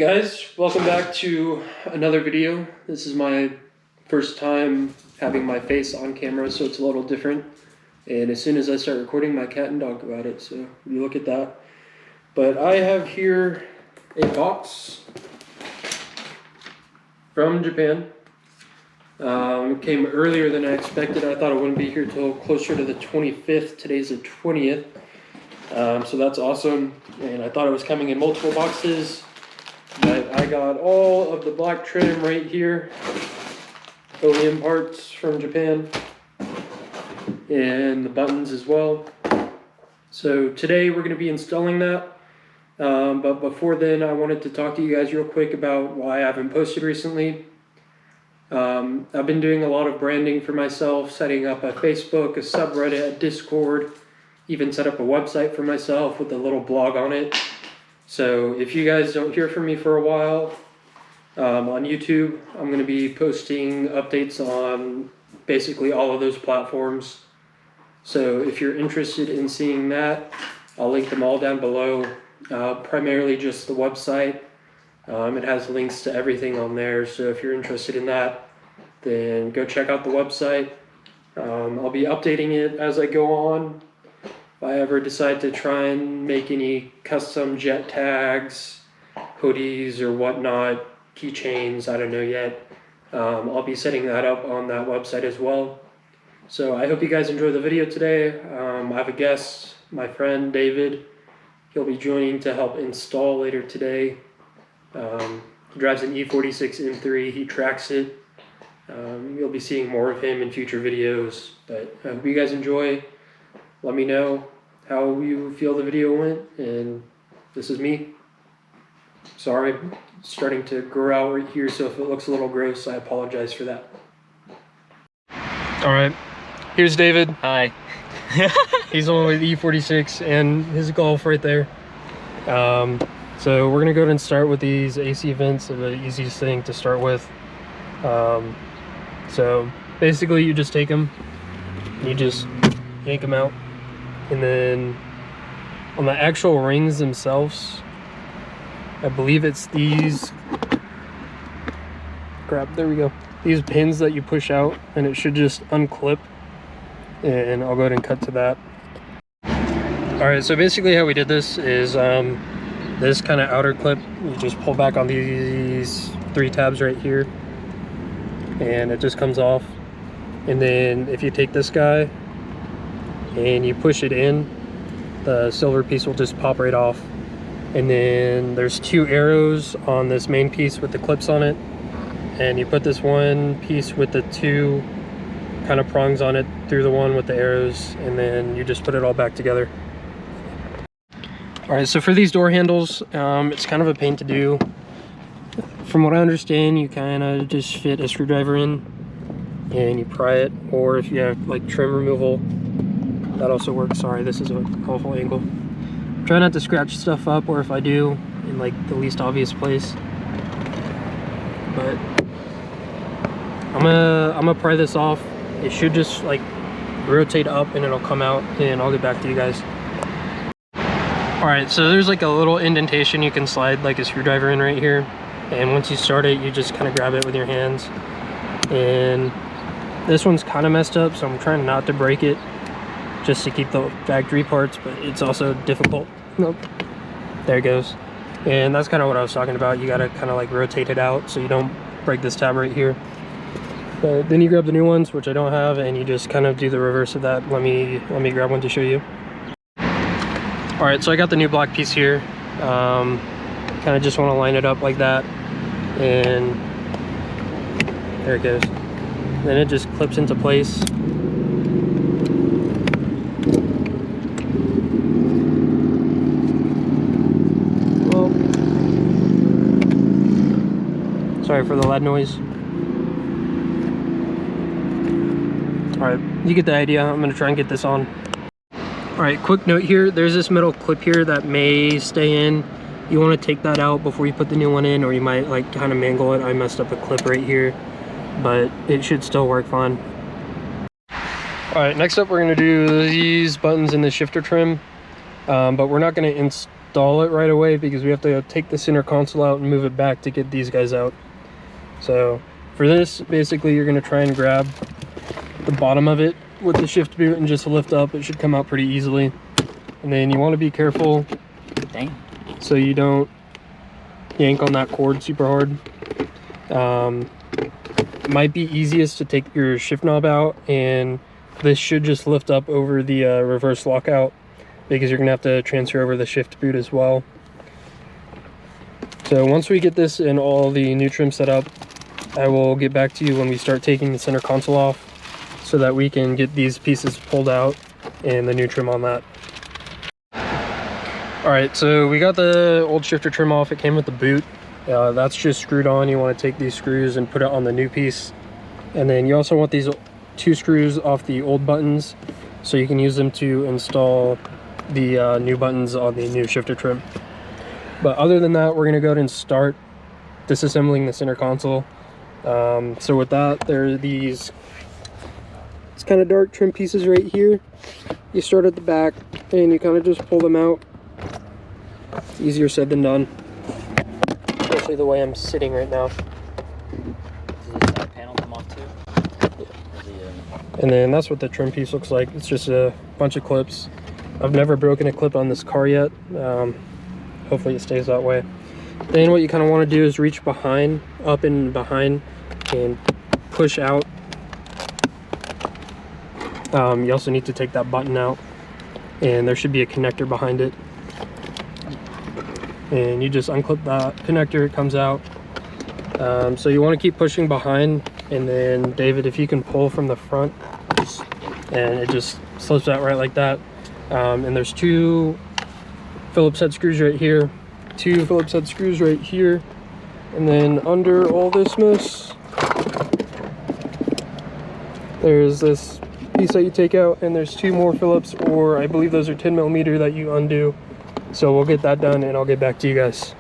Hey guys, welcome back to another video. This is my first time having my face on camera, so it's a little different. And as soon as I start recording, my cat and dog go at it, so you look at that. But I have here a box from Japan. It came earlier than I expected. I thought it wouldn't be here till closer to the 25th. Today's the 20th. So that's awesome. And I thought it was coming in multiple boxes. But I got all of the black trim right here, OEM parts from Japan, and the buttons as well. So today we're going to be installing that, but before then I wanted to talk to you guys real quick about why I haven't posted recently. I've been doing a lot of branding for myself, setting up a Facebook, a subreddit, a Discord, even set up a website for myself with a little blog on it. So if you guys don't hear from me for a while, on YouTube, I'm going to be posting updates on basically all of those platforms. So if you're interested in seeing that, I'll link them all down below. Primarily just the website. It has links to everything on there. So if you're interested in that, then go check out the website. I'll be updating it as I go on. If I ever decide to try and make any custom jet tags, hoodies or whatnot, keychains, I don't know yet, I'll be setting that up on that website as well. So I hope you guys enjoy the video today. I have a guest, my friend David. He'll be joining to help install later today. He drives an E46 M3, he tracks it. You'll be seeing more of him in future videos, but I hope you guys enjoy. Let me know how you feel the video went, and this is me. Sorry, it's starting to grow out right here, so if it looks a little gross, I apologize for that. All right, here's David. Hi. He's on with E46 and his Golf right there. So we're gonna go ahead and start with these AC vents, the easiest thing to start with. So basically you just take them, you just yank them out. And then on the actual rings themselves, I believe it's these, there we go, these pins that you push out, and it should just unclip, and I'll go ahead and cut to that. All right, so basically how we did this is this kind of outer clip, you just pull back on these 3 tabs right here, and it just comes off. And then if you take this guy and you push it in, the silver piece will just pop right off. And then there's 2 arrows on this main piece with the clips on it, and you put this one piece with the 2 kind of prongs on it through the one with the arrows, and then you just put it all back together. All right, so for these door handles, it's kind of a pain to do. From what I understand, you kind of just fit a screwdriver in and you pry it, or if you have like trim removal, that also works. Sorry, this is an awful angle. Try not to scratch stuff up, or if I do, in like the least obvious place. But I'm gonna pry this off. It should just like rotate up and it'll come out, and I'll get back to you guys. All right, so there's like a little indentation you can slide like a screwdriver in right here, and once you start it, you just kind of grab it with your hands. And this one's kind of messed up, so I'm trying not to break it, just to keep the factory parts, but it's also difficult. Nope, there it goes. And that's kind of what I was talking about. You gotta kind of like rotate it out so you don't break this tab right here. But then you grab the new ones, which I don't have, and you just kind of do the reverse of that. Let me grab one to show you. All right, so I got the new black piece here. Kind of just want to line it up like that, and there it goes. Then it just clips into place. Sorry for the loud noise. Alright, you get the idea. I'm going to try and get this on. Alright, quick note here. There's this metal clip here that may stay in. You want to take that out before you put the new one in, or you might like kind of mangle it. I messed up a clip right here, but it should still work fine. Alright, next up we're going to do these buttons in the shifter trim. But we're not going to install it right away because we have to take the center console out and move it back to get these guys out. So for this, basically you're going to try and grab the bottom of it with the shift boot and just lift up. It should come out pretty easily. And then you want to be careful so you don't yank on that cord super hard. It might be easiest to take your shift knob out, and this should just lift up over the reverse lockout because you're gonna have to transfer over the shift boot as well. So once we get this and all the new trim set up, I will get back to you when we start taking the center console off so that we can get these pieces pulled out and the new trim on that. Alright, so we got the old shifter trim off. It came with the boot. That's just screwed on. You want to take these screws and put it on the new piece. And then you also want these 2 screws off the old buttons so you can use them to install the new buttons on the new shifter trim. But other than that, we're going to go ahead and start disassembling the center console. So with that, there are these, it's kind of dark trim pieces right here. You start at the back and you kind of just pull them out. It's easier said than done, especially the way I'm sitting right now. Does the side panel come off too? Yeah. And then that's what the trim piece looks like. It's just a bunch of clips. I've never broken a clip on this car yet. Hopefully it stays that way. Then what you kind of want to do is reach behind, up and behind, and push out. You also need to take that button out, and there should be a connector behind it. And you just unclip that connector, it comes out. So you want to keep pushing behind, and then David, if you can pull from the front, and it just slips out right like that. And there's 2 Phillips head screws right here, 2 Phillips head screws right here, and then under all this mess, there's this piece that you take out, and there's 2 more Phillips, or I believe those are 10mm that you undo. So we'll get that done and I'll get back to you guys.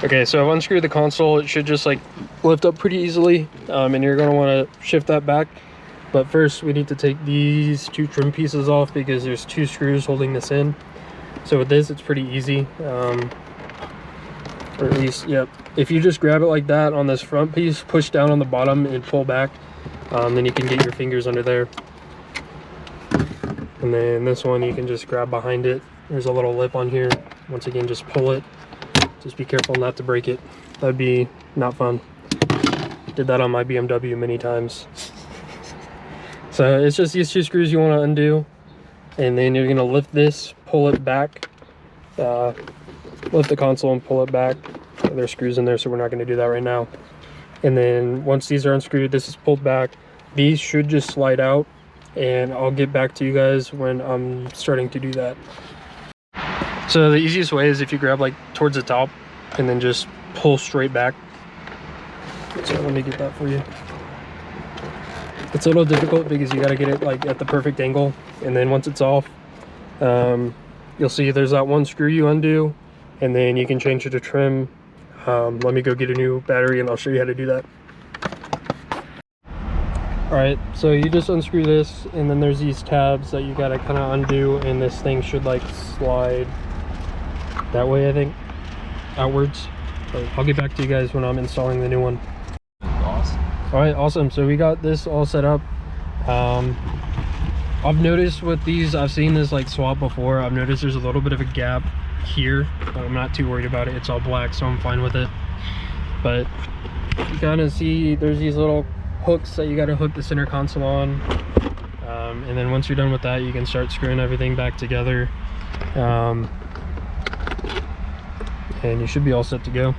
Okay, so I've unscrewed the console. It should just like lift up pretty easily, and you're going to want to shift that back. But first we need to take these 2 trim pieces off because there's 2 screws holding this in. So with this, it's pretty easy, or at least, yep. If you just grab it like that on this front piece, push down on the bottom and pull back, then you can get your fingers under there. And then this one, you can just grab behind it. There's a little lip on here. Once again, just pull it. Just be careful not to break it. That'd be not fun. Did that on my BMW many times. So it's just these 2 screws you want to undo. And then you're going to lift this, pull it back. Lift the console and pull it back. There's screws in there, so we're not going to do that right now. And then once these are unscrewed, this is pulled back. These should just slide out. And I'll get back to you guys when I'm starting to do that. So the easiest way is if you grab like towards the top and then just pull straight back. So let me get that for you. It's a little difficult because you got to get it like at the perfect angle, and then once it's off, you'll see there's that 1 screw you undo, and then you can change it to trim. Let me go get a new battery and I'll show you how to do that. Alright, so you just unscrew this, and then there's these tabs that you gotta kind of undo, and this thing should like slide that way, I think, outwards. But I'll get back to you guys when I'm installing the new one. Awesome. Alright, awesome. So we got this all set up. I've noticed with these, I've seen this like swap before. I've noticed there's a little bit of a gap here, but I'm not too worried about it. It's all black, so I'm fine with it. But you kind of see there's these little hooks that you got to hook the center console on, and then once you're done with that, you can start screwing everything back together, and you should be all set to go.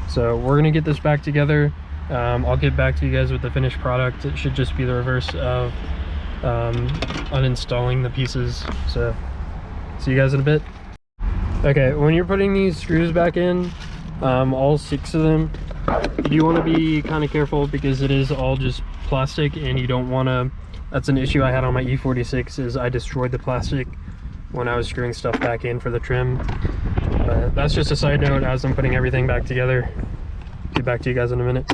So we're gonna get this back together. I'll get back to you guys with the finished product. It should just be the reverse of uninstalling the pieces. So see you guys in a bit. Okay, when you're putting these screws back in, all 6 of them, you want to be kind of careful because it is all just plastic, and you don't want to, that's an issue I had on my E46, is I destroyed the plastic when I was screwing stuff back in for the trim. But that's just a side note as I'm putting everything back together. Get back to you guys in a minute.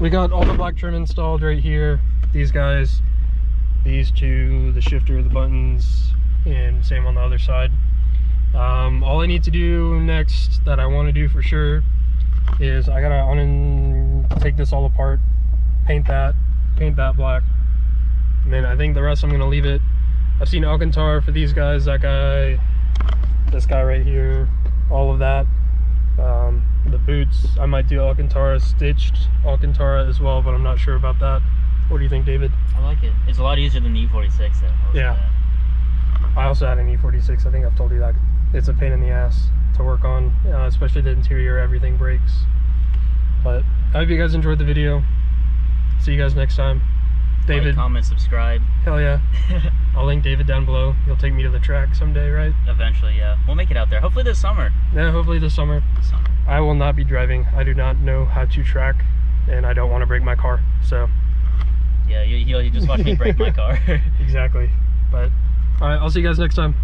We got all the black trim installed right here. These guys, these 2, the shifter, the buttons, and same on the other side. All I need to do next that I want to do for sure is I gotta take this all apart, paint that black, and then I think the rest I'm gonna leave it. I've seen Alcantara for these guys, that guy, this guy right here, all of that. The boots, I might do Alcantara, stitched Alcantara as well, but I'm not sure about that. What do you think, David? I like it. It's a lot easier than the E46 though. Yeah. I also had an E46, I think I've told you that. It's a pain in the ass to work on, especially the interior, everything breaks. But I hope you guys enjoyed the video. See you guys next time. David. Like, comment, subscribe. Hell yeah. I'll link David down below. He'll take me to the track someday, right? Eventually, yeah. We'll make it out there. Hopefully this summer. Yeah, hopefully this summer. I will not be driving. I do not know how to track, and I don't want to break my car, so. Yeah, you just watch me break my car. Exactly. But, alright, I'll see you guys next time.